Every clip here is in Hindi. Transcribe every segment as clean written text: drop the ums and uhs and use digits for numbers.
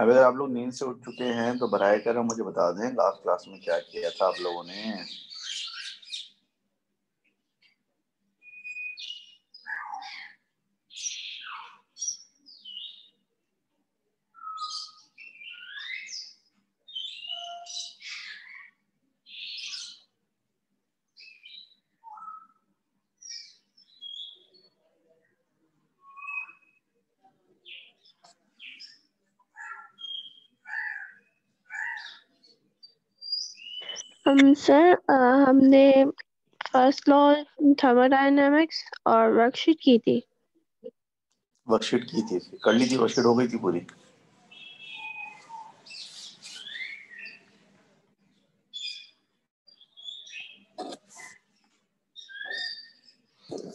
अगर आप लोग नींद से उठ चुके हैं तो बराए करम मुझे बता दें लास्ट क्लास में क्या किया था आप लोगों ने। सर हमने फर्स्ट लॉ थर्मोडायनेमिक्स और वर्कशीट की थी। वर्कशीट की थी, कर ली थी, वर्कशीट हो गई थी पूरी।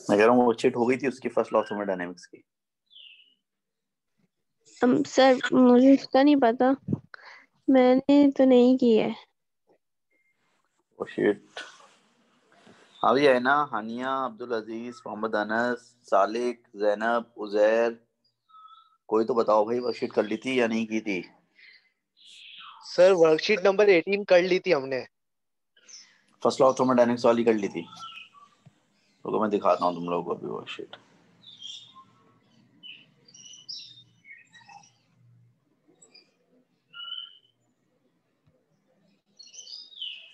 मैं कह रहा हूँ वर्कशीट हो गई थी उसकी, फर्स्ट लॉ ऑफ थर्मोडायनेमिक्स की। सर मुझे इसका नहीं पता, मैंने तो नहीं की है। वर्कशीट अभी है ना, हानिया, अब्दुल अजीज, मोहम्मद अनस, सालिक, जैनब, उजैर, कोई तो बताओ भाई, वर्कशीट कर ली थी या नहीं की थी। सर वर्कशीट नंबर 18 कर ली थी हमने। फर्स्ट लॉ ऑफ थर्मोडायनेमिक्स वाली कर ली थी। तो मैं दिखाता हूँ तुम लोगों को अभी वर्कशीट।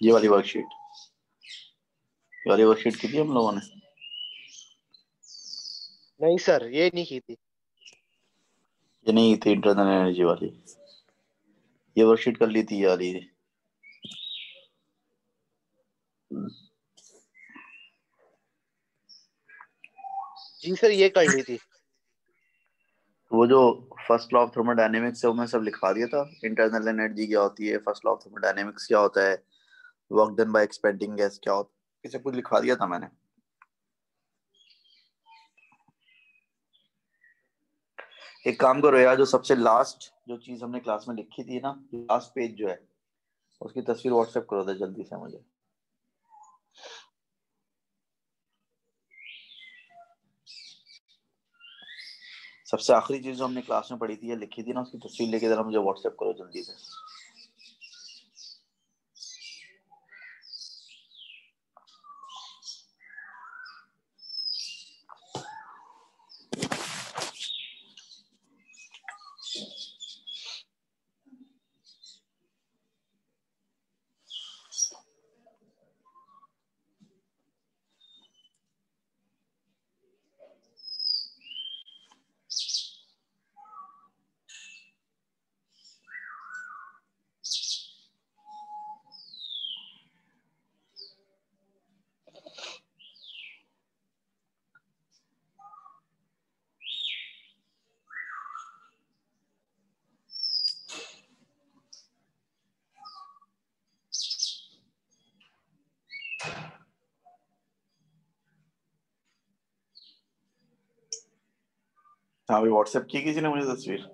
ये वाली वर्कशीट, ये वाली वर्कशीट की थी हम लोगों ने। नहीं सर, ये नहीं की थी। ये नहीं थी इंटरनल एनर्जी वाली, ये वर्कशीट कर ली थी ये वाली। जी सर, ये कर ली थी। वो जो फर्स्ट लॉ ऑफ थर्मोडायनेमिक्स है वो मैं सब लिखवा दिया था। इंटरनल एनर्जी क्या होती है, फर्स्ट लॉ ऑफ थर्मोडायनेमिक्स क्या होता है, work done bye expanding gas क्या होता है, ये सब कुछ लिखवा दिया था मैंने। एक काम करो यार, जो सबसे लास्ट जो चीज हमने क्लास में लिखी थी ना, लास्ट पेज जो है, उसकी तस्वीर व्हाट्सएप करो दे जल्दी से मुझे। सबसे आखिरी चीज जो हमने क्लास में पढ़ी थी या लिखी थी ना, उसकी तस्वीर लेके जरा मुझे व्हाट्सएप करो जल्दी से। हाँ भाई, व्हाट्सएप की किसी ने मुझे तस्वीर।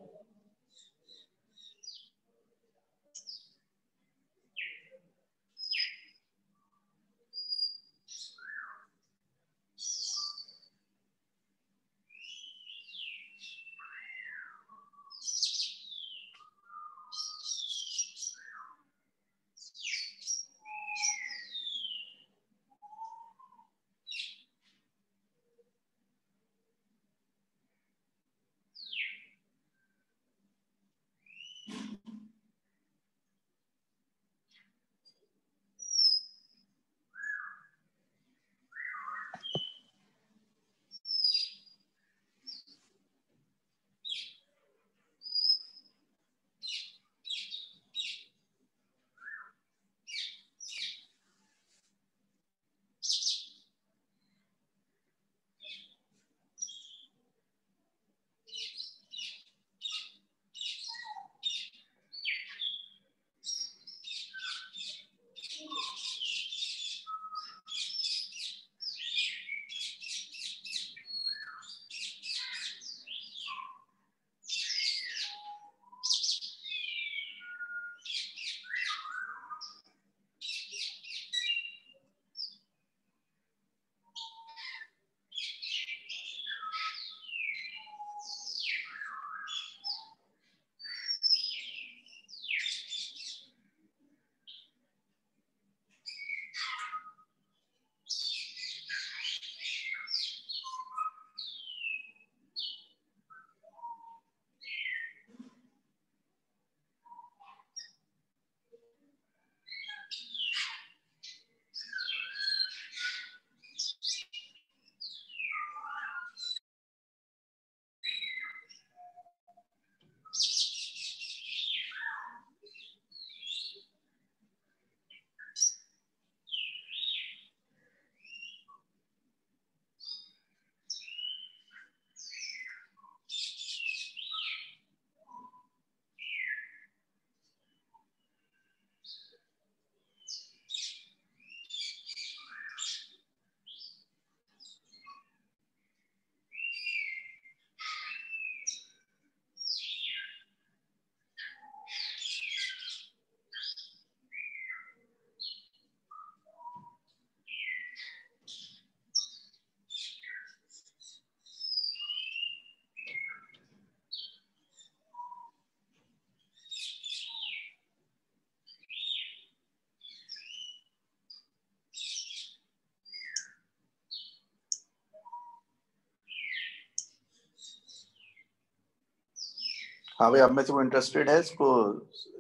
हाँ भाई, आप में से वो इंटरेस्टेड है इसको,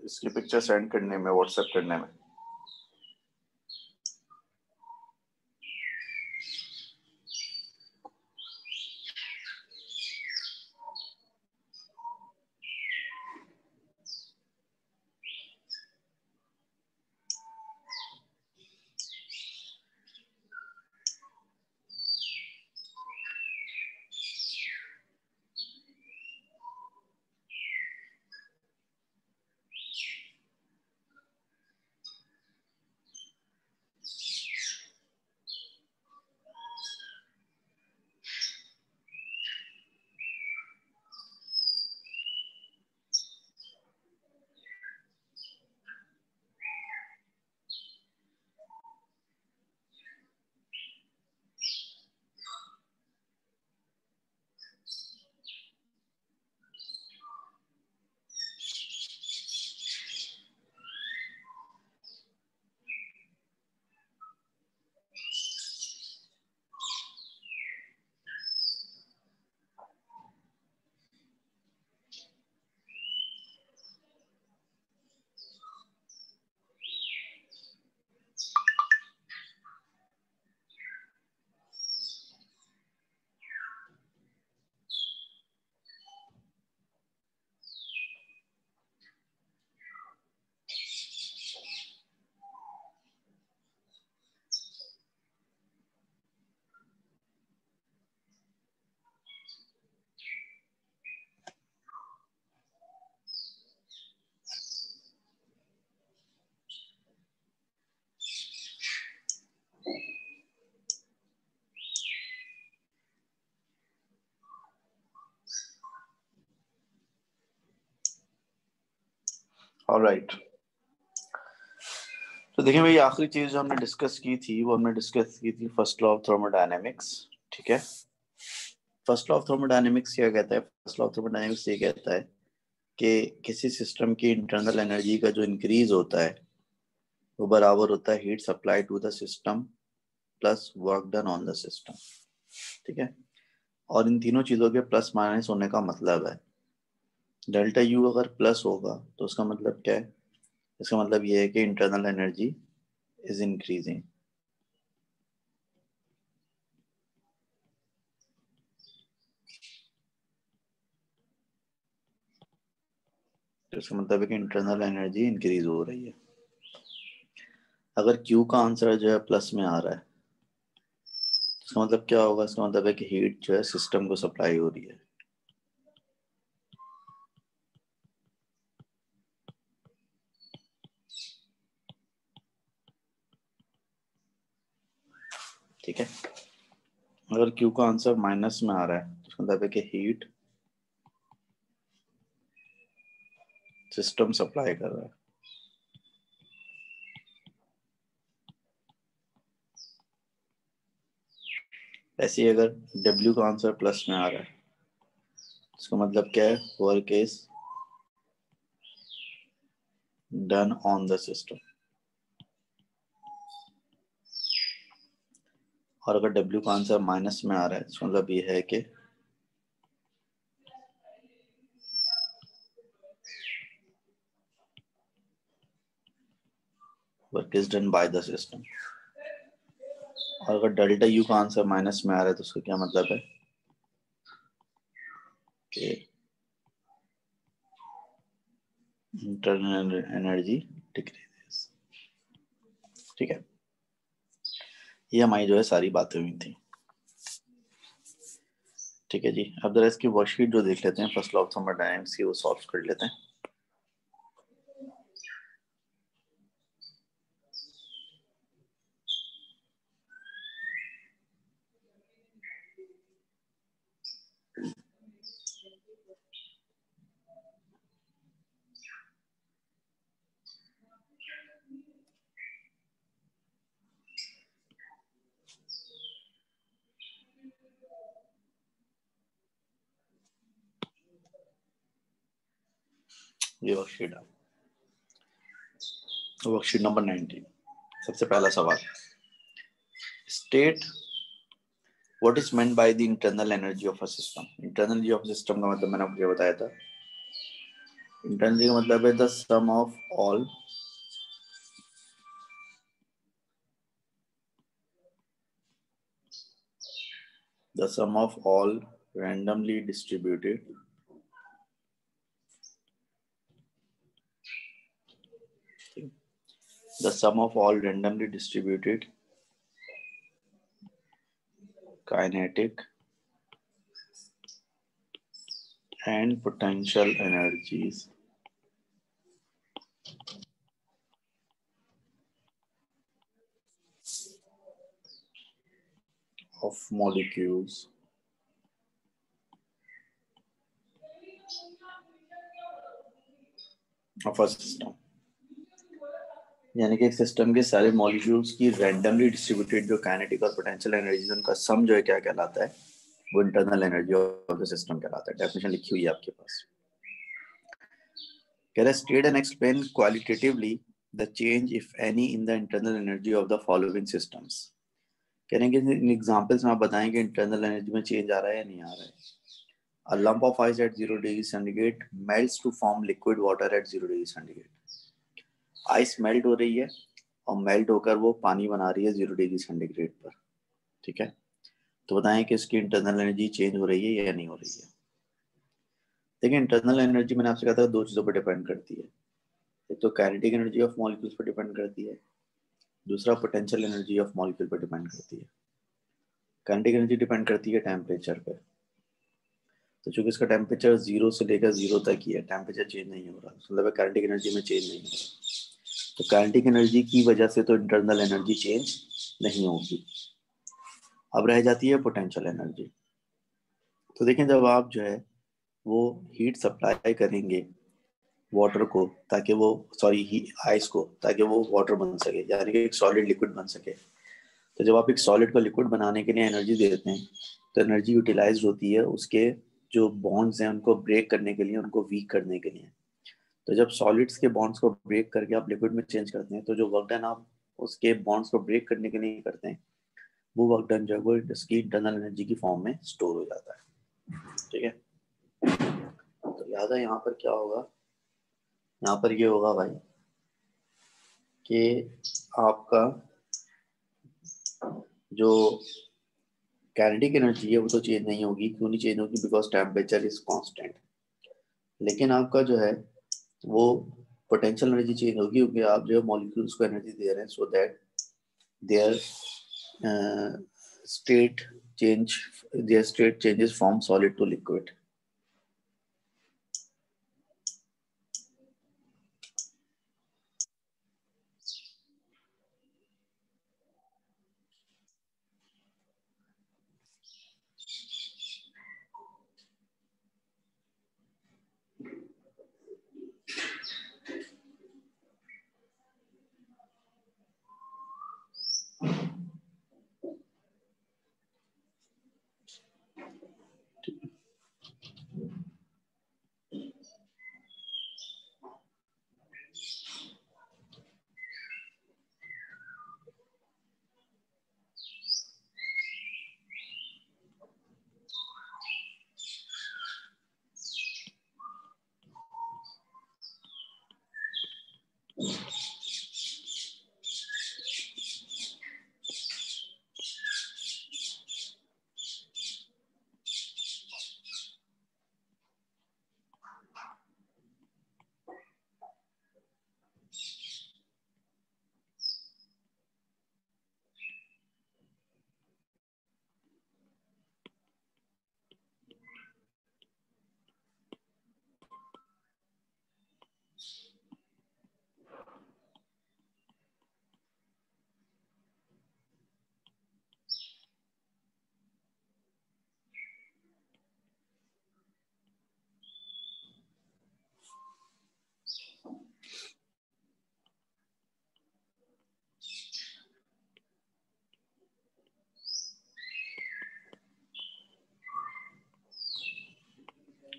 इसकी पिक्चर सेंड करने में, व्हाट्सएप करने में? ऑलराइट, तो देखिए भाई, आखिरी चीज जो हमने डिस्कस की थी वो हमने डिस्कस की थी फर्स्ट लॉ ऑफ थर्मोडायनेमिक्स। ठीक है, फर्स्ट लॉ ऑफ थर्मोडायनेमिक्स क्या कहता है? फर्स्ट लॉ ऑफ थर्मोडायनेमिक्स ये कहता है कि किसी सिस्टम की इंटरनल एनर्जी का जो इंक्रीज होता है वो बराबर होता है heat supply to the system plus work done on the system. ठीक है, और इन तीनों चीजों के प्लस माइनस होने का मतलब है, डेल्टा यू अगर प्लस होगा तो उसका मतलब क्या है? इसका मतलब ये है कि इंटरनल एनर्जी इज इंक्रीजिंग। तो इसका मतलब है कि इंटरनल एनर्जी इंक्रीज हो रही है। अगर Q का आंसर जो है प्लस में आ रहा है, इसका मतलब क्या होगा? इसका मतलब है कि हीट जो है सिस्टम को सप्लाई हो रही है। ठीक है, अगर Q का आंसर माइनस में आ रहा है तो इसका मतलब है कि हीट सिस्टम सप्लाई कर रहा है। ऐसे ही अगर W का आंसर प्लस में आ रहा है, इसका मतलब क्या है? Work is done on the system. और अगर W का आंसर माइनस में आ रहा है, इसका मतलब ये है कि work is done by the system. और अगर डेल्टा यू का आंसर माइनस में आ रहा है तो उसका क्या मतलब है कि इंटरनल एनर्जी डिक्रीज। ठीक है, ये हमारी जो है सारी बातें हुई थी। ठीक है जी, अब जरा इसकी वर्कशीट जो देख लेते हैं फर्स्ट लॉ ऑफ थर्मोडायनामिक्स की, वो सॉल्व कर लेते हैं। ये वर्कशीट है, वर्कशीट नंबर 19। सबसे पहला सवाल, state what is meant by the internal energy of a system. Internal energy of system का मतलब मैंने आपको क्या बताया था इंटरनल का मतलब है the sum of all randomly distributed kinetic and potential energies of molecules of a system। यानी कि एक सिस्टम के सारे मॉलिक्यूल्स की रैंडमली डिस्ट्रीब्यूटेड जो काइनेटिक और पोटेंशियल एनर्जी उनका सम जो है क्या कहलाता है, वो internal energy of the system कहलाता है। डेफिनेशन लिखी हुई है आपके पास। कह रहा है state and explain qualitatively the change if any in the internal energy of the following systems. कह रहे हैं कि इन एग्जांपल्स में आप बताएं कि इंटरनल एनर्जी में चेंज आ रहा है या नहीं आ रहा है। A lump of ice at 0 degree centigrade melts to form liquid water at 0 degree centigrade। Ice melt हो रही है और मेल्ट होकर वो पानी बना रही है 0 डिग्री सेंटीग्रेड पर। ठीक है, तो बताएं कि इसकी इंटरनल एनर्जी चेंज हो रही है या नहीं हो रही है। देखिए इंटरनल एनर्जी मैंने आपसे कहा था दो चीज़ों पर डिपेंड करती है। एक तो काइनेटिक एनर्जी ऑफ मॉलिक्यूल्स पर डिपेंड करती है, दूसरा पोटेंशियल एनर्जी ऑफ मॉलिक्यूल पर डिपेंड करती है। काइनेटिक एनर्जी डिपेंड करती है टेम्परेचर पर, तो चूंकि इसका टेम्परेचर 0 से लेकर 0 तक ही है, टेम्परेचर चेंज नहीं हो रहा, मतलब है काइनेटिक एनर्जी में चेंज नहीं हो रहा। तो काइनेटिक एनर्जी की वजह से तो इंटरनल एनर्जी चेंज नहीं होगी। अब रह जाती है पोटेंशियल एनर्जी। तो देखें जब आप जो है वो हीट सप्लाई करेंगे वाटर को ताकि वो आइस को ताकि वो वाटर बन सके, यानी कि एक सॉलिड लिक्विड बन सके। तो जब आप एक सॉलिड को लिक्विड बनाने के लिए एनर्जी देते हैं तो एनर्जी यूटिलाइज होती है उसके जो बॉन्ड्स हैं उनको ब्रेक करने के लिए, उनको वीक करने के लिए। तो जब सॉलिड्स के बॉन्ड्स को ब्रेक करके आप लिक्विड में चेंज करते हैं तो जो वर्क डन आप उसके बॉन्ड्स को ब्रेक करने के लिए करते हैं वो वर्क डन जो है वो इसकी इंटरनल एनर्जी की फॉर्म में स्टोर हो जाता है। ठीक है, तो याद है यहाँ पर क्या होगा, यहाँ पर ये होगा भाई कि आपका जो काइनेटिक एनर्जी है वो तो चेंज नहीं होगी। क्यों नहीं चेंज होगी? Because temperature is constant. लेकिन आपका जो है वो पोटेंशियल एनर्जी चेंज होगी क्योंकि आप जो मॉलिक्यूल्स को एनर्जी दे रहे हैं so that their state changes from solid to liquid।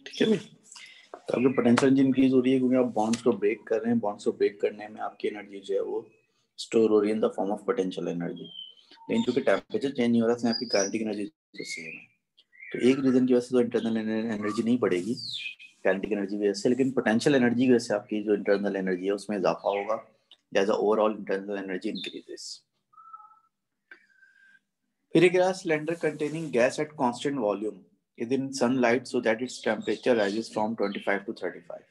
ठीक है भाई, तो आपकी पोटेंशियल एनर्जी इंक्रीज हो रही है क्योंकि आप बॉन्ड्स को ब्रेक कर रहे हैं। बॉन्ड्स को ब्रेक करने में आपकी एनर्जी जो है वो स्टोर हो रही है in the form of potential energy. लेकिन चूंकि टेम्परेचर चेंज नहीं हो रहा है आपकी काइनेटिक एनर्जी तो सेम है। तो एक रीजन की वजह से तो इंटरनल एनर्जी नहीं बढ़ेगी, काइनेटिक एनर्जी की वजह से, लेकिन पोटेंशियल एनर्जी की वजह से आपकी जो इंटरनल एनर्जी है उसमें इजाफा होगा, जैसा ओवरऑल इंटरनल एनर्जी इंक्रीजेस। फिर एक रहा cylinder containing gas at constant volume is in sunlight so that its temperature rises from 25 to 35।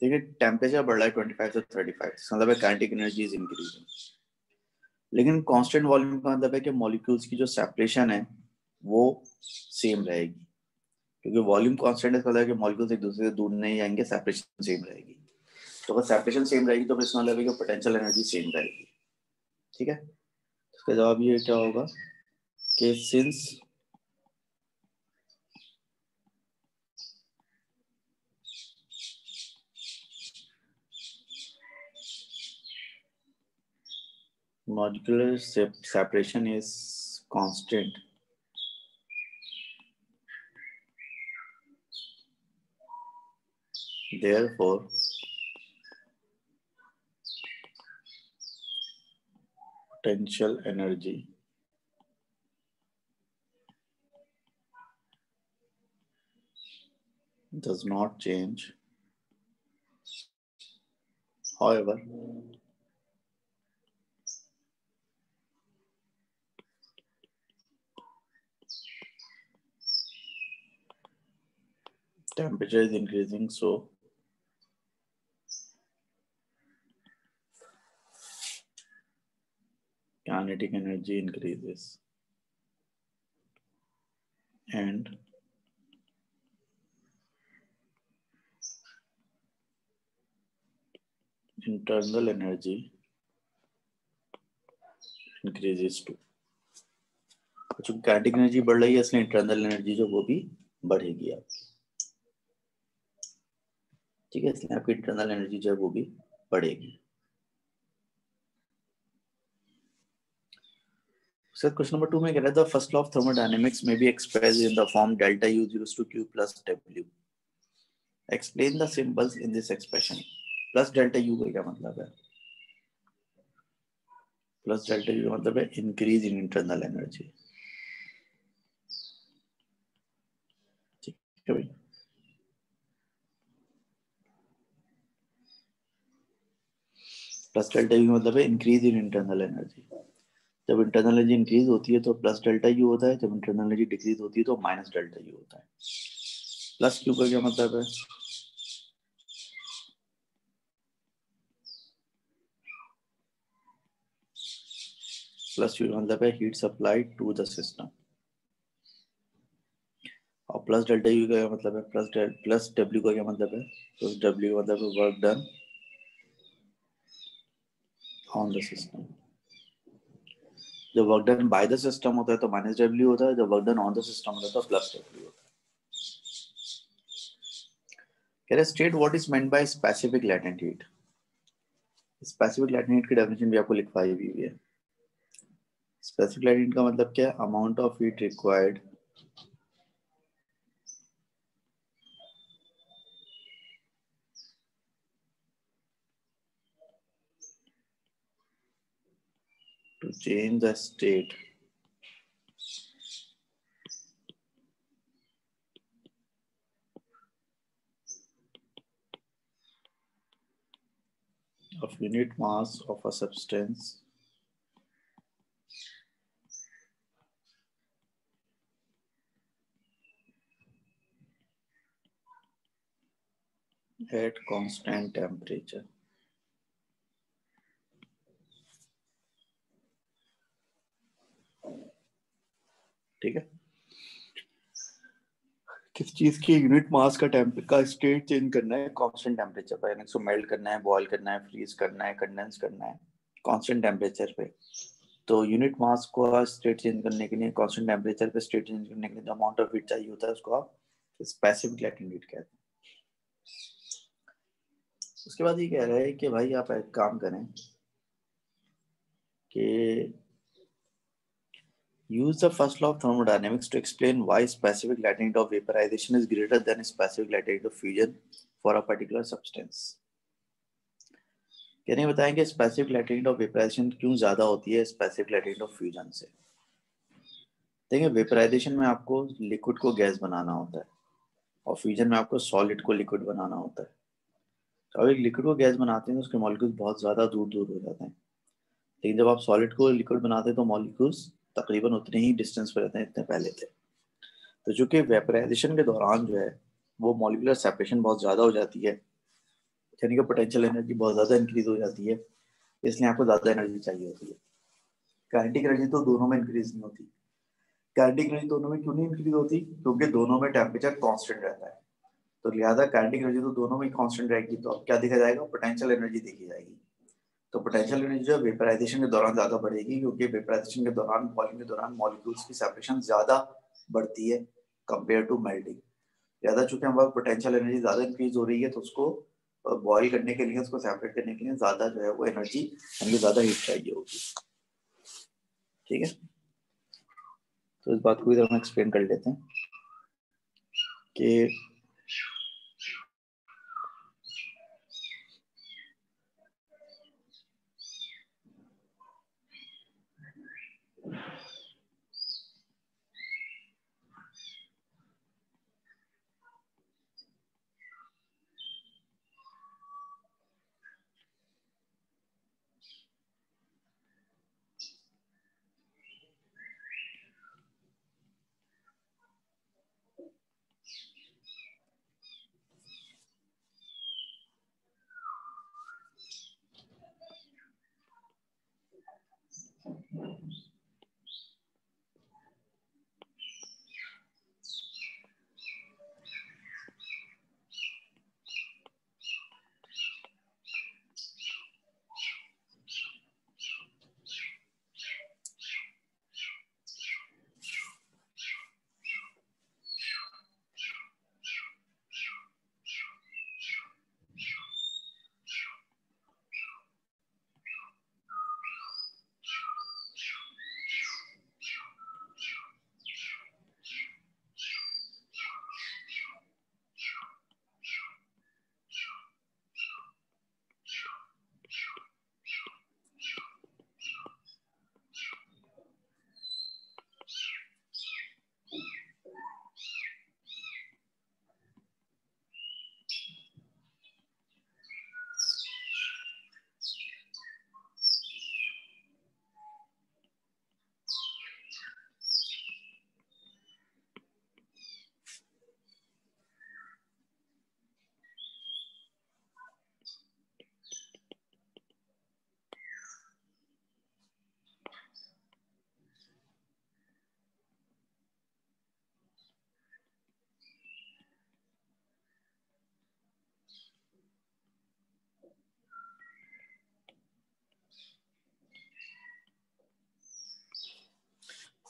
देखिए टेम्परेचर बढ़ रहा है 25 से 35, मतलब है काइनेटिक एनर्जी इज इंक्रीजिंग। लेकिन कांस्टेंट वॉल्यूम का मतलब है कि मॉलिक्यूल्स की जो सेपरेशन है वो सेम रहेगी, क्योंकि वॉल्यूम कांस्टेंट है, इसका मतलब है कि मॉलिक्यूल्स एक दूसरे से दूर नहीं जाएंगे, सेपरेशन सेम रहेगी। तो अगर सेपरेशन सेम रहेगी तो इसका मतलब है कि पोटेंशियल एनर्जी सेम रहेगी। ठीक है, इसका जवाब ये क्या होगा कि since molecular separation is constant, therefore potential energy does not change. However, temperature is increasing, so kinetic energy increases and internal energy increases too। चूंकि काइनेटिक एनर्जी बढ़ रही है इसलिए इंटरनल एनर्जी जो वो भी बढ़ेगी आपकी। ठीक है, इसलिए आपकी इंटरनल एनर्जी जो है वो भी बढ़ेगी। सर क्वेश्चन नंबर 2 में कह रहा था फर्स्ट लॉ ऑफ थर्मोडायनेमिक्स में be express in the form delta U equals to Q plus W। Explain the symbols in this expression. Plus delta U का क्या मतलब है? प्लस डेल्टा U का मतलब है इंक्रीज इन इंटरनल एनर्जी। ठीक है भाई, प्लस डेल्टा U का मतलब है इंक्रीज इन इंटरनल एनर्जी। जब इंटरनल एनर्जी इंक्रीज होती है तो प्लस डेल्टा U होता है, जब इंटरनल एनर्जी डिक्रीज होती है तो माइनस डेल्टा U होता है। प्लस Q का क्या मतलब है? प्लस Q का मतलब है heat supply to the system, और प्लस डेल्टा U का क्या मतलब है? प्लस W का क्या मतलब है? प्लस W का मतलब है work done on the system. जब work done by the system होता है तो माइनस W होता है, जब work done on the system होता है तो प्लस W होता है। कह रहे state what is meant by specific latent heat. Specific latent heat की डेफिनेशन भी आपको लिखवाई हुई है। स्पेसिफिक लैटेंट हीट का मतलब क्या है? Amount of heat required to change the state of unit mass of a substance at constant temperature। ठीक है, किस चीज की यूनिट मास का स्टेट चेंज करना है कांस्टेंट टेम्परेचर पर, यानी उसको मेल्ट करना है, बॉयल करना है, फ्रीज करना है, कंडेंस करना है कांस्टेंट टेम्परेचर पे। तो यूनिट मास को स्टेट चेंज करने के लिए, कांस्टेंट टेम्परेचर पे स्टेट चेंज करने के लिए जो अमाउंट ऑफ हीट चाहिए होता है उसको आप स्पेसिफिक लैटेंट हीट कहते हैं। उसके बाद ये कह रहा है कि भाई आप एक काम करें कि use the first law of thermodynamics to explain why specific latent heat of vaporization is greater than specific latent heat of fusion for a particular substance। कहने बताएंगे specific latent heat of vaporization क्यों ज्यादा होती है specific latent heat of fusion से। देखिए वेपराइजेशन में आपको लिक्विड को गैस बनाना होता है, और फ्यूजन में आपको सॉलिड को लिक्विड बनाना होता है। तो अब एक लिक्विड को गैस बनाते हैं तो उसके मॉलिक्यूल्स बहुत ज़्यादा दूर दूर हो जाते हैं, लेकिन जब आप सॉलिड को लिक्विड बनाते हैं तो मॉलिक्यूल्स तकरीबन उतने ही डिस्टेंस पर रहते हैं इतने पहले थे। तो चूंकि वेपराइजेशन के दौरान जो है वो मॉलिक्यूलर सेपरेशन बहुत ज़्यादा हो जाती है, यानी कि पोटेंशियल एनर्जी बहुत ज़्यादा इंक्रीज हो जाती है, इसलिए आपको ज़्यादा एनर्जी चाहिए होती है। काइनेटिक एनर्जी तो दोनों में इंक्रीज नहीं होती। काइनेटिक एनर्जी दोनों में क्यों नहीं इंक्रीज होती? क्योंकि दोनों में टेम्परेचर कांस्टेंट रहता है, तो लिहाजा काइनेटिक एनर्जी तो दोनों में कांस्टेंट रहेगी, तो अब क्या देखा जाएगा? पोटेंशियल एनर्जी देखी जाएगी। तो पोटेंशियल एनर्जी जो वेपराइजेशन के दौरान ज्यादा बढ़ेगी, क्योंकि वेपराइजेशन के दौरान बॉइलिंग के दौरान मॉलिक्यूल्स की सेपरेशन ज्यादा बढ़ती है कंपेयर टू मेल्टिंग। ज्यादा चूंकि हमारे पोटेंशियल एनर्जी ज्यादा इंक्रीज हो रही है, तो उसको बॉयल करने के लिए, उसको सेपरेट करने के लिए ज्यादा जो है वो एनर्जी, हमें ज्यादा हीट चाहिए होगी। ठीक है, तो इस बात को इधर हम एक्सप्लेन कर लेते हैं कि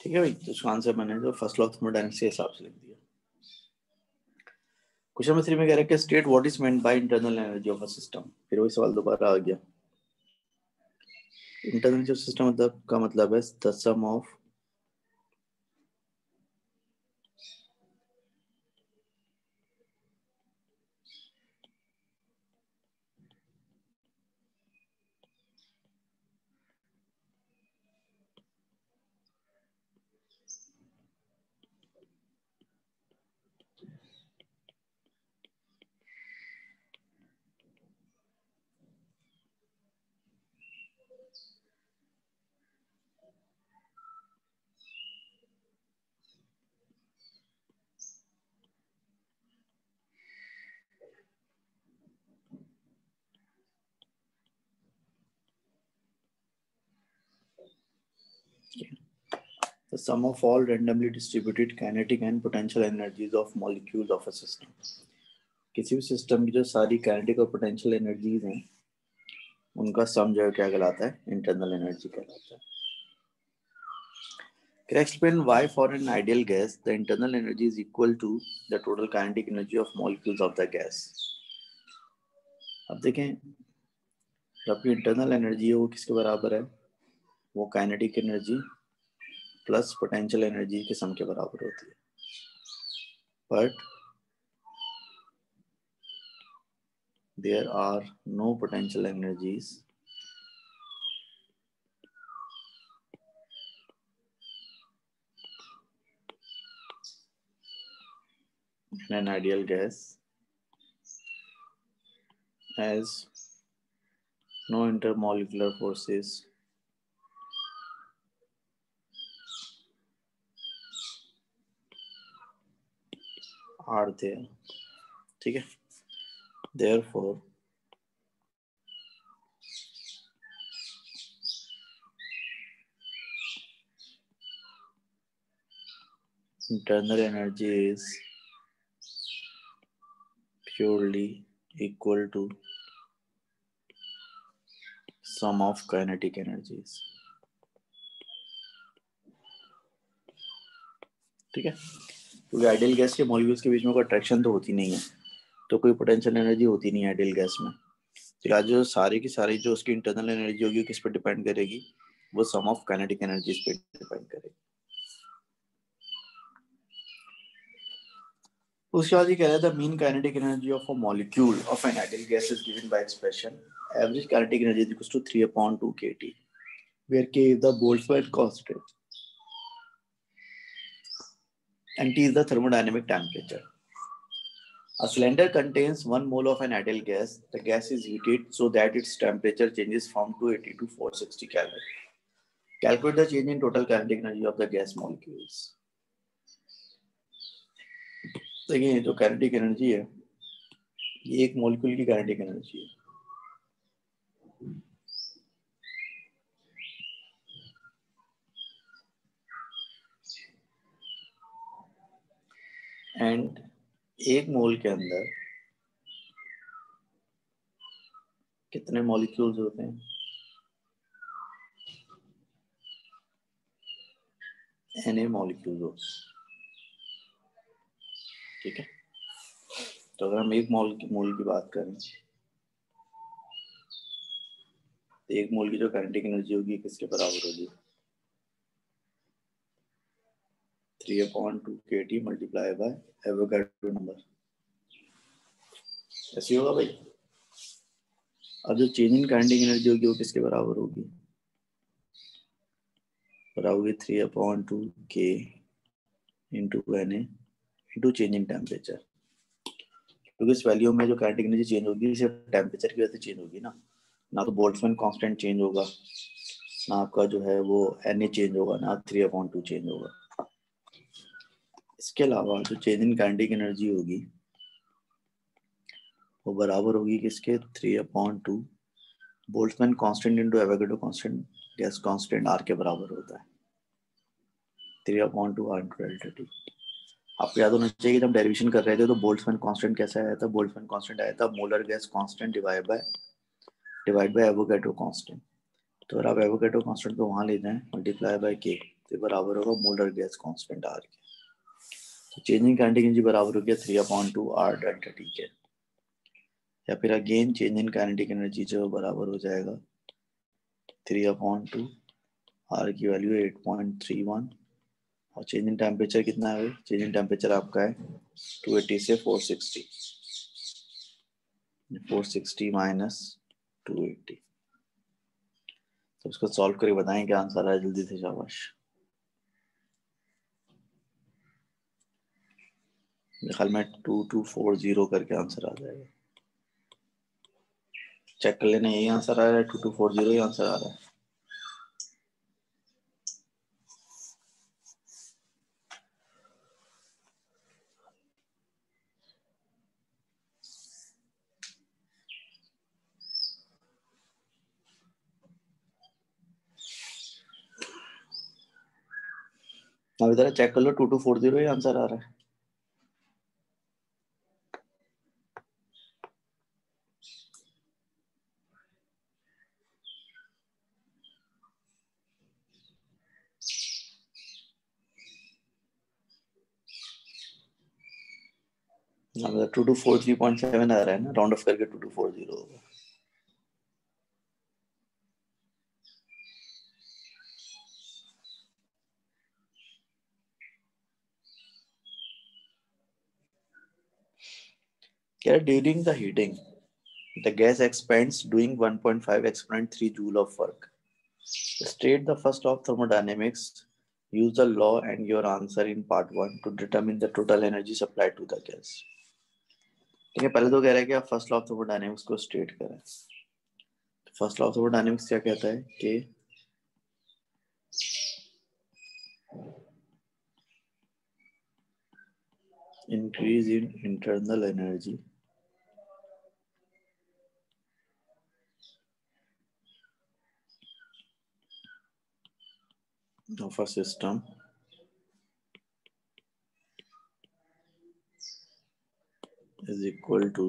ठीक है भाई, तो उसका आंसर मैंने जो फर्स्ट लॉ ऑफ थर्मोडायनेमिक्स के हिसाब से लिख दिया। क्वेश्चन नंबर 3 में कह रहा है कि state what is meant by internal energy of a system. फिर वही सवाल दोबारा आ गया। इंटरनल एनर्जी ऑफ सिस्टम मतलब का मतलब है the sum of the sum of all randomly distributed kinetic and potential energies of molecules of a system। किसी भी सिस्टम की जो सारी काइनेटिक और पोटेंशियल एनर्जीज हैं उनका सम जो है क्या कहलाता है? इंटरनल एनर्जी कहलाता है। Can I explain why for an ideal gas the internal energy is equal to the total kinetic energy of molecules of the gas? अब देखें, जो आपकी इंटरनल एनर्जी है वो किसके बराबर है? वो kinetic energy plus potential energy के सम के बराबर होती है। But there are no potential energies in an ideal gas as no intermolecular forces are there. ठीक है, therefore internal energy is purely equal to sum of kinetic energies. ठीक है, क्योंकि आइडियल गैस के मॉलिक्यूल्स के बीच में कोई अट्रैक्शन तो होती नहीं है, तो कोई पोटेंशियल एनर्जी होती नहीं है आइडियल गैस में। तो आज जो सारी की सारी जो उसकी इंटरनल एनर्जी होगी किस पे डिपेंड करेगी, वो सम ऑफ काइनेटिक एनर्जीज पे डिपेंड करेगी। उसके बाद ये कह रहा था mean kinetic energy of a molecule of an ideal gas is given by expression average kinetic energy is equal to 3/2 kT where K is the Boltzmann constant and T is the thermodynamic temperature. A cylinder contains 1 mole of an ideal gas. The gas is heated so that its temperature changes from 280 to 460 Kelvin. Calculate the change in total kinetic energy of the gas molecules. देखिए जो काइनेटिक एनर्जी है ये एक मॉलिक्यूल की काइनेटिक एनर्जी है। एंड एक मोल के अंदर कितने मॉलिक्यूल्स होते हैं? Na मॉलिक्यूल्स होते हैं। ठीक है, तो अगर हम एक मोल की बात करें तो एक मोल की जो काइनेटिक एनर्जी होगी किसके बराबर होगी? 3/2 kT multiply by Avogadro number, ऐसे होगा भाई। अब जो चेंज इन काइनेटिक एनर्जी होगी वो किसके बराबर होगी? बराबर होगी 3/2 K into Na into change in temperature. क्योंकि इस वैल्यू में जो काइनेटिक एनर्जी चेंज होगी सिर्फ टेम्परेचर की वजह से चेंज होगी ना तो बोल्ट्जमैन कांस्टेंट चेंज होगा, ना आपका जो है वो Na चेंज होगा, ना 3/2 चेंज होगा। इसके अलावा जो चेंज इन काइनेटिक एनर्जी होगी वो बराबर होगी किसके? 3/2 Boltzmann constant into Avogadro constant, gas constant R के बराबर होता है 3/2 R इंटू डेल्टा T। आपको याद होना चाहिए जब डेरिवेशन कर रहे थे तो बोल्ट्जमैन कांस्टेंट कैसा आया था? बोल्ट्जमैन कांस्टेंट आया था molar gas constant divide by Avogadro constant. तो अगर आप एवोगाड्रो कांस्टेंट को वहां ले जाएं मल्टीप्लाई बाय K तो बराबर होगा मोलर गैस कांस्टेंट R के। तो चेंजिंग काइनेटिक एनर्जी बराबर हो गया 3/2 R डेल्टा T के। या फिर again change in kinetic energy जो बराबर हो जाएगा 3/2 R की वैल्यू 8.31 और चेंज इन टेम्परेचर कितना है? चेंज इन टेम्परेचर आपका है 280 से 460, 460 माइनस 280। तो उसको सॉल्व करके बताएं क्या आंसर आया जल्दी से, शाबाश। मेरे ख्याल में 2240 करके आंसर आ जाएगा। चेक कर लेना, यही आंसर आ रहा है, 2240 ही आंसर आ रहा है। अब इधर चेक कर लो, 2240 ही आंसर आ रहा है। अब 2243.7 आ रहा है ना, राउंड ऑफ करके 2240 होगा। क्या? During the heating the gas expands doing 1.5 exponent 3 joule of work. State the first law of thermodynamics use the law and your answer in part 1 to determine the total energy supplied to the gas. ठीक है, पहले तो कह रहा है कि आप फर्स्ट लॉ ऑफ थर्मोडायनेमिक्स को स्टेट करें. फर्स्ट लॉ ऑफ थर्मोडायनेमिक्स क्या कहता है कि increase in internal energy of a system is equal to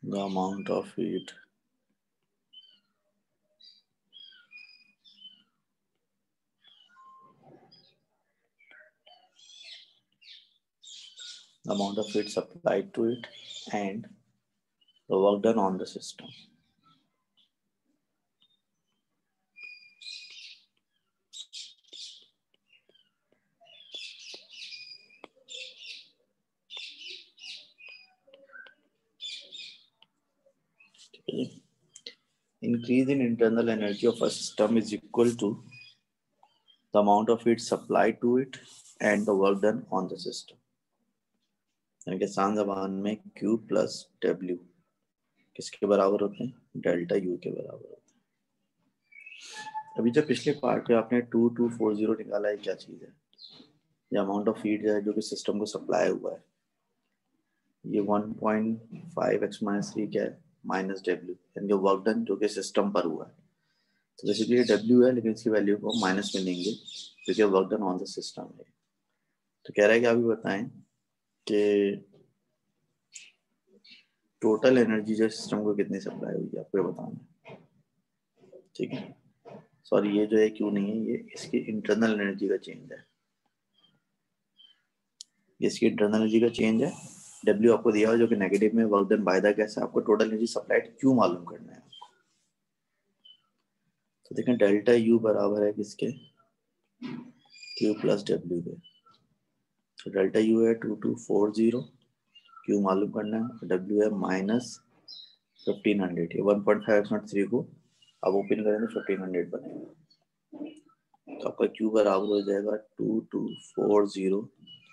the amount of heat supplied to it and the work done on the system. Increase in internal energy of a system is equal to the amount of heat supplied to it and the work done on the system. यानी कि आसान ज़बान में Q प्लस W किसके बराबर होते हैं? डेल्टा U के बराबर होते हैं. अभी जब पिछले पार्ट पे आपने 2240 निकाला है, क्या चीज़ है? ये अमाउंट ऑफ हीट है जो कि सिस्टम को सप्लाई हुआ है. ये 1.5x-3 क्या है? माइनस W, यानी कि वर्क डन जो कि सिस्टम पर हुआ है. तो बेसिकली ये W है, लेकिन इसकी वैल्यू को माइनस में लेंगे क्योंकि work done on the system है. तो कह रहा है कि आप भी बताएं कि टोटल एनर्जी जो सिस्टम को कितनी सप्लाई हुई है, आपको ये बताना. ठीक है, सॉरी ये जो है क्यों नहीं है, ये इसकी इंटरनल एनर्जी का चेंज है. इसकी इंटरनल एनर्जी का चेंज है. W आपको दिया हुआ जो कि नेगेटिव में work done by the gas है. आपको टोटल एनर्जी सप्लाइड क्यों मालूम करना है आपको. तो देखें डेल्टा U बराबर है किसके? Q प्लस W के. तो डेल्टा U है 2240, Q मालूम करना है, W है माइनस 1500. ये 1.5x-3 को अब ओपन करें तो 1500 बनेगा. तो आपका Q बराबर हो जाएगा 2240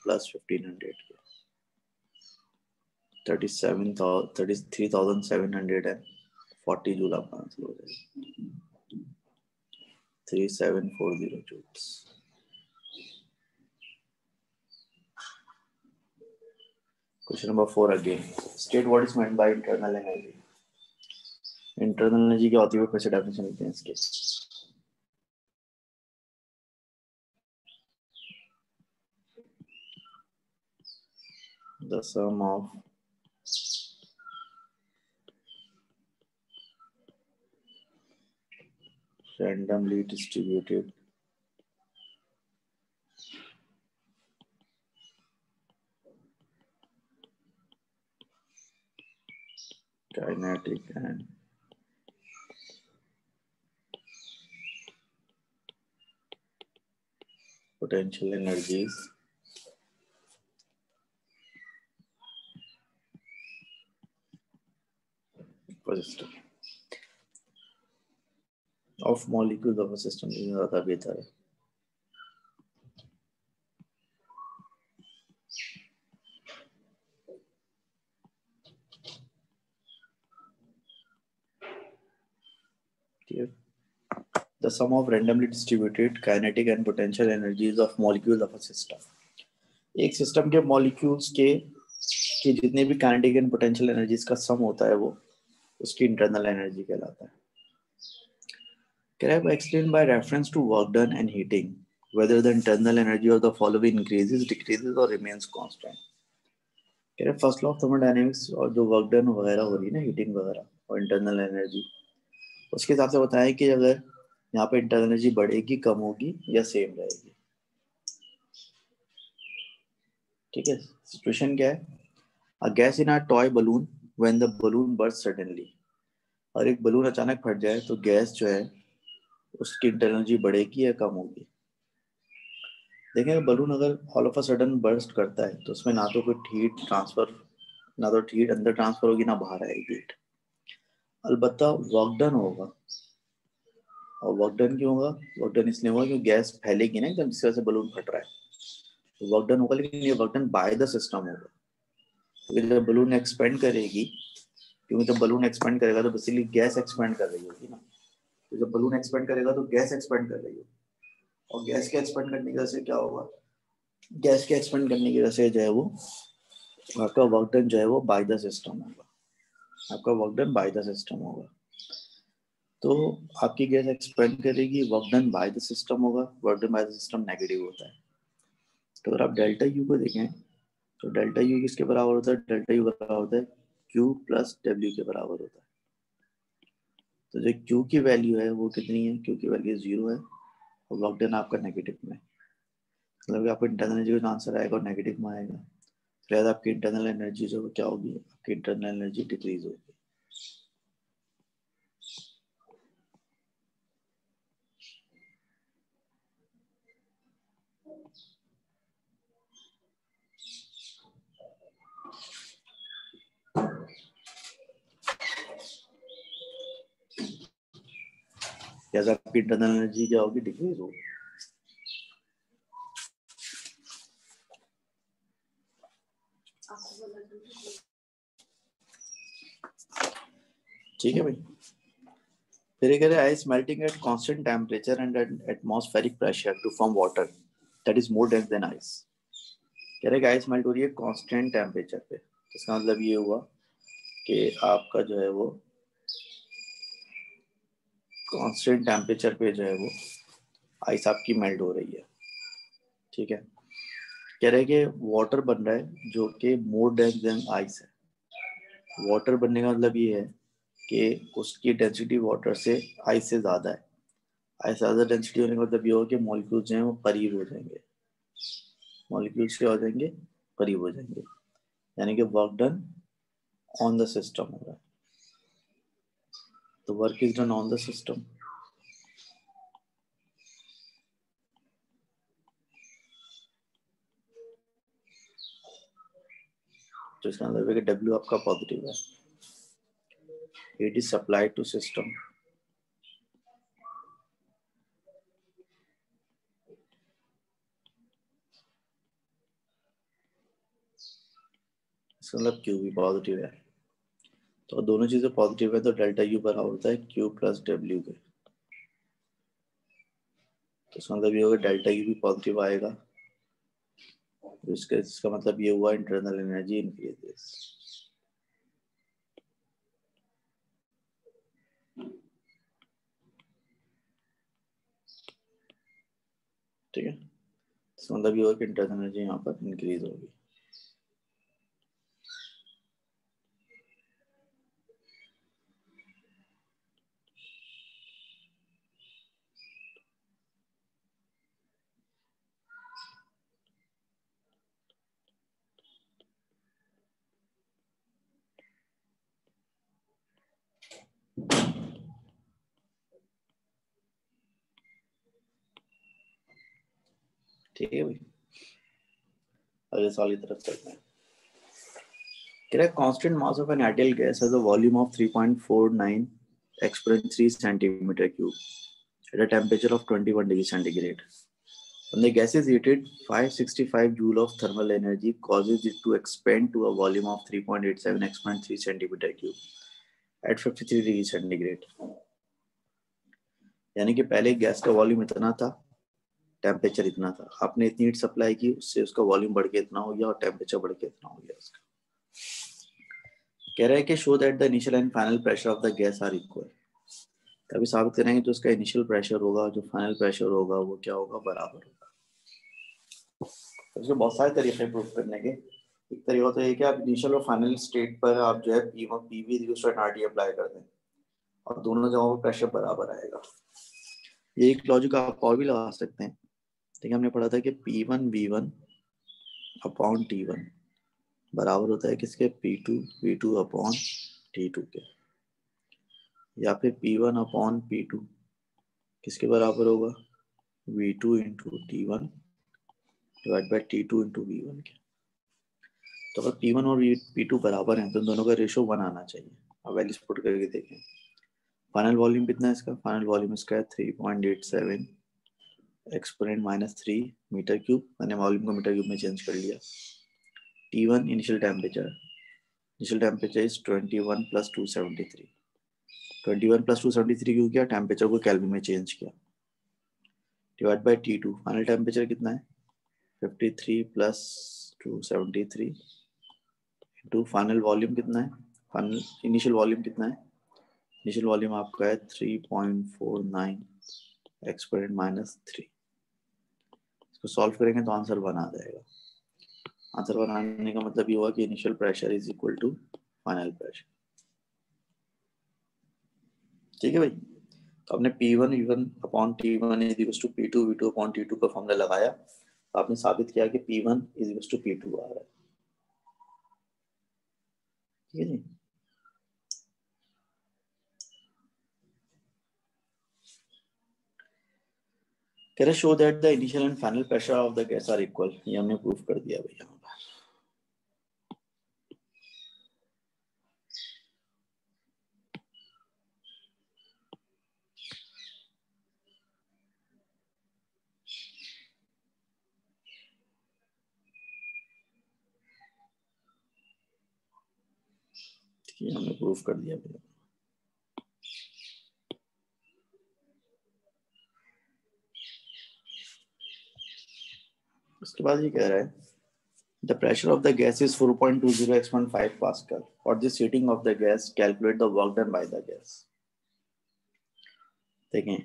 प्लस 1500 के 33,740 जूल आपका आंसर हो जाएगा. 3740 joules. Question number 4 again. State what is meant by internal energy. Internal energy क्या होती है, फिर से डेफिनेशन लिखते हैं इसके. The sum of randomly distributed kinetic and potential energies for system of molecules of a system ज़्यादा बेहतर है. The sum of randomly distributed kinetic and potential energies of molecules of a system. एक सिस्टम के मॉलिक्यूल्स के जितने भी काइनेटिक एंड पोटेंशियल एनर्जीज का सम होता है वो उसकी इंटरनल एनर्जी कहलाता है. Explain by reference to work done and heating whether the internal energy of the following increases, decreases or remains constant. First law of thermodynamics और जो वर्क डन वगैरह हो रही है ना, हीटिंग वगैरह और इंटरनल एनर्जी, उसके हिसाब से बताएं कि अगर यहाँ पे इंटरनल एनर्जी बढ़ेगी, कम होगी या सेम रहेगी. ठीक है, सिचुएशन क्या है? A gas in a toy balloon when the balloon burst suddenly. और एक बलून अचानक फट जाए तो गैस जो है उसकी इंटरनल एनर्जी बढ़ेगी या कम होगी. देखें बलून अगर all of a sudden burst करता है तो उसमें ना तो कोई हीट ट्रांसफर, ना तो हीट अंदर ट्रांसफर होगी, ना बाहर आएगी हीट. अलबत्ता वर्क डन होगा और वर्क डन क्यों होगा? वर्क डन इसलिए होगा क्योंकि गैस फैलेगी ना एकदम, जिसकी वजह से बलून फट रहा है, तो वर्क डन होगा। लेकिन ये work done by the system होगा, क्योंकि जब बलून एक्सपेंड करेगी, क्योंकि जब बलून एक्सपेंड करेगा तो बेसिकली गैस एक्सपेंड कर रही होगी ना, तो जब बलून एक्सपेंड करेगा तो गैस एक्सपेंड कर रही होगी, और गैस के एक्सपेंड करने की वजह से क्या होगा? गैस के एक्सपेंड करने की वजह से जो है वो आपका वर्क डन जो है वो बाय द सिस्टम होगा, आपका work done by the system होगा। तो आपकी गैस एक्सपेंड करेगी, work done by the system होगा, work done by the system negative होता है। तो अगर आप डेल्टा यू को देखें तो डेल्टा यू किसके बराबर होता है? डेल्टा यू बराबर होता है क्यू प्लस डब्ल्यू के बराबर होता है। तो जो क्यू की वैल्यू है वो कितनी है? क्यू की वैल्यू 0 है और वर्क डन आपका नेगेटिव में, मतलब कि आपको इंटरनल एनर्जी का आंसर आएगा और नेगेटिव में आएगा, फिर आपकी इंटरनल एनर्जी जो क्या होगी? आपकी इंटरनल एनर्जी डिक्रीज होगी। जैसे आपकी इंटरनल एनर्जी क्या होगी? डिक्रीज होगी। ठीक है भाई। फिर ये कह रहे ice melting at constant temperature and at atmospheric pressure to form water that is more dense than ice. कह रहे आइस मेल्ट हो रही है कांस्टेंट टेम्परेचर पे, इसका मतलब ये हुआ कि आपका जो है वो कांस्टेंट टेम्परेचर पे जो है वो आइस आपकी मेल्ट हो रही है। ठीक है, कह रहे कि वाटर बन रहा है जो कि मोर डेंस देन आइस है। वाटर बनने का मतलब ये है कि उसकी डेंसिटी वाटर से आइस से ज़्यादा है। आइस ज़्यादा डेंसिटी होने का मतलब ये होगा कि मॉलिक्यूल्स जो हैं वो करीब हो जाएंगे, मॉलिक्यूल्स क्या हो जाएंगे? करीब हो जाएंगे, यानी कि work done on the system होगा। तो work is done on the system. तो इसका मतलब है कि W आपका पॉजिटिव है, it is supplied to system. इसका मतलब Q भी पॉजिटिव है। तो दोनों चीजें पॉजिटिव है तो डेल्टा U बराबर होता है Q प्लस W के। तो इसका मतलब ये होगा डेल्टा U भी पॉजिटिव आएगा, तो इसका मतलब ये हुआ इंटरनल एनर्जी इंक्रीजेस। ठीक है, इसका मतलब ये होगा कि इंटरनल एनर्जी यहाँ पर इंक्रीज होगी। ठीक है भाई, अगले सवाल की तरफ चलते हैं। Correct, constant mass of an ideal gas has a volume of 3.49 exponent 3 centimeter cube at a temperature of 21 degrees centigrade. When the gas is heated, 565 joule of thermal energy causes it to expand to a volume of 3.87 exponent 3 centimeter cube at 53 degrees centigrade. यानी कि पहले गैस का वॉल्यूम इतना था, टेम्परेचर इतना था, आपने इतनी हीट सप्लाई की, उससे उसका वॉल्यूम बढ़ के इतना हो गया और टेम्परेचर बढ़ के इतना हो गया उसका। कह रहा है कि show that the initial and final pressure of the gas are equal. तभी साबित करेंगे तो उसका इनिशियल प्रेशर होगा, जो फाइनल प्रेशर होगा वो क्या होगा? बराबर होगा। तो इसके बहुत सारे तरीके प्रूफ करने के। एक तरीका तो ये कि आप इनिशियल और फाइनल स्टेट पर आप जो है PV अप्लाई कर दें और दोनों जगहों पर प्रेशर बराबर आएगा। ये एक लॉजिक आप और भी लगा सकते हैं। देखिए हमने पढ़ा था कि P1 V1 अपॉन T1 बराबर होता है किसके? P2 V2 अपॉन T2 के, या फिर P1 अपॉन P2 किसके बराबर होगा? V2 into T1 divide by T2 into V1 के। तो अगर P1 और P2 बराबर हैं तो दोनों का रेशो 1 आना चाहिए। अब वैल्यूज पुट करके देखें, फाइनल वॉल्यूम कितना है इसका? फाइनल वॉल्यूम इसका है 3.87 एक्सपोनेंट -3 मीटर क्यूब। मैंने वॉल्यूम को मीटर क्यूब में चेंज कर लिया। T1 initial temperature is 21 + 273। 21 + 273 क्यों किया? टेम्परेचर को केल्विन में चेंज किया। Divide by T2 final temperature कितना है? 53 + 273 इंटू फाइनल वॉल्यूम कितना है? फाइनल इनिशियल वॉल्यूम कितना है? इनिशियल वॉल्यूम आपका है 3.49 एक्सपोनेंट -3। इसको सॉल्व करेंगे तो आंसर 1 आ जाएगा। आंसर 1 आने का मतलब ये हुआ कि initial pressure is equal to final pressure. ठीक है भाई, तो आपने P1 upon T1 is equal to P2 V2 upon T2 का फॉर्मूला लगाया, तो आपने साबित किया कि P1 is equal to P2 आ रहा है। ठीक है जी। कह रहे show that the initial and final pressure of the gas are equal. ये हमने प्रूफ कर दिया भाई यहाँ पर। ये हमने प्रूफ कर दिया भैया। उसके बाद ये कह रहा है the pressure of the gas is 4.20 x.5 pascal. For the heating of the gas calculate the work done by the gas. देखें,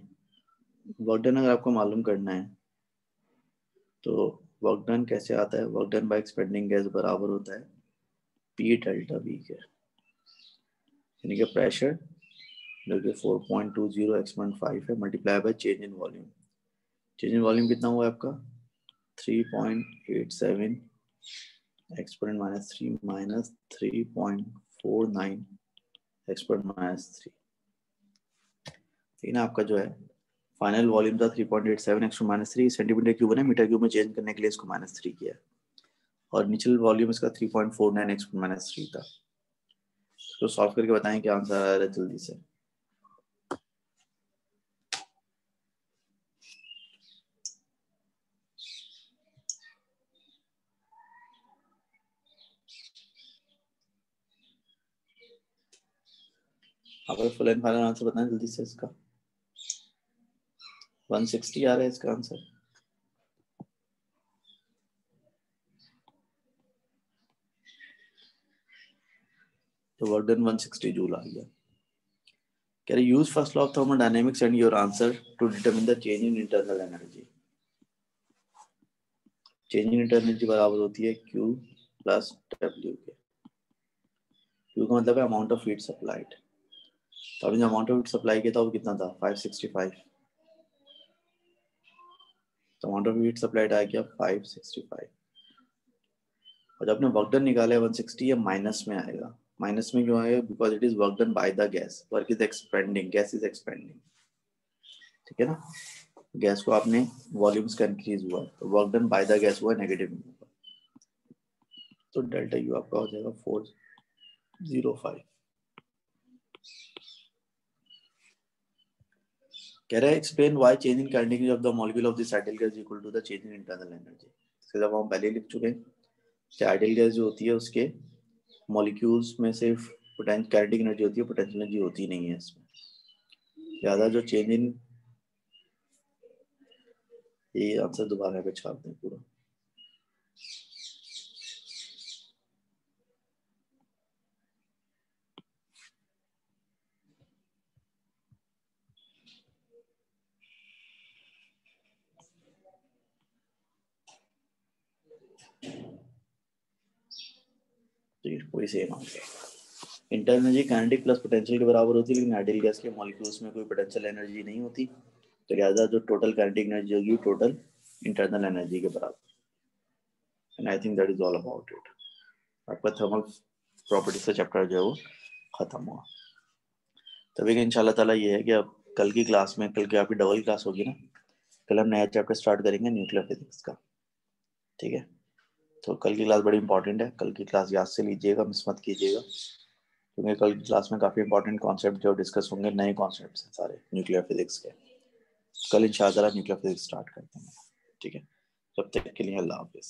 वर्क डन अगर आपको मालूम करना है तो वर्क डन कैसे आता है? Work done bye expanding gas बराबर होता है P डेल्टा V के, यानी कि प्रेशर जो कि 4.20 x.5 है multiply by change in volume. Change in volume कितना हुआ आपका? 3.87 एक्सपोनेंट -3 माइनस 3.49 एक्सपोनेंट -3। लेकिन आपका जो है फाइनल वॉल्यूम था 3.87 एक्सपोनेंट -3 सेंटीमीटर क्यूब है, मीटर क्यूब में चेंज करने के लिए इसको -3 किया, और इनिशियल वॉल्यूम इसका 3.49 एक्सपोनेंट -3 था। तो सॉल्व करके बताएं क्या आंसर आ रहा है जल्दी से। आप फुल एंड फाइनल आंसर बताएं जल्दी से। इसका 160 आ रहा है इसका आंसर। तो वर्क डन 160 जूल आ गया। कह रहे use first law of thermodynamics and your answer to determine the change in internal energy. Change in internal energy बराबर होती है Q प्लस W के। Q का मतलब है अमाउंट ऑफ हीट सप्लाइड। तो अभी जो अमाउंट ऑफ हीट सप्लाई किया था वो कितना था? 565। तो अमाउंट ऑफ हीट सप्लाइड आ गया 565, और जब आपने वर्क डन निकाला है 160, ये माइनस में आएगा। माइनस में क्यों आएगा? Because it is work done by the gas. Work is expanding, gas is expanding. ठीक है ना, गैस को आपने वॉल्यूम्स का इंक्रीज हुआ तो work done by the gas हुआ, नेगेटिव में होगा। तो डेल्टा यू आपका हो जाएगा 405। कह रहा है explain why change in kinetic energy of the molecule of this ideal gas equal to the change in internal energy. इसके जब हम पहले लिख चुके हैं कि आइडियल गैस जो होती है उसके मॉलिक्यूल्स में सिर्फ काइनेटिक एनर्जी होती है, पोटेंशियल एनर्जी होती नहीं है इसमें। ज्यादा जो चेंज इन, ये आंसर दोबारा पे छाप दें पूरा। कोई same answer. Internal energy kinetic plus potential के बराबर होती है, लेकिन आइडियल गैस के मॉलिक्यूल्स में कोई पोटेंशियल एनर्जी नहीं होती, तो लिहाजा जो टोटल काइनेटिक एनर्जी होगी टोटल इंटरनल एनर्जी के बराबर। And I think that is all about it. आपका थर्मल प्रॉपर्टी से चैप्टर जो है वो खत्म हुआ। तभी कि इंशाल्लाह ताला ये है कि अब कल की क्लास में, कल की आपकी डबल क्लास होगी ना, कल हम नया चैप्टर स्टार्ट करेंगे न्यूक्लियर फिजिक्स का। ठीक है, तो कल की क्लास बड़ी इंपॉर्टेंट है। कल की क्लास याद से लीजिएगा, मिस मत कीजिएगा। क्योंकि कल क्लास में काफ़ी इंपॉर्टेंट कॉन्सेप्ट जो डिस्कस होंगे, नए कॉन्सेप्ट हैं सारे न्यूक्लियर फिजिक्स के। कल इंशाअल्लाह न्यूक्लियर फिजिक्स स्टार्ट करते हैं, ठीक है। तब तक के लिए अल्लाह हाफिज़।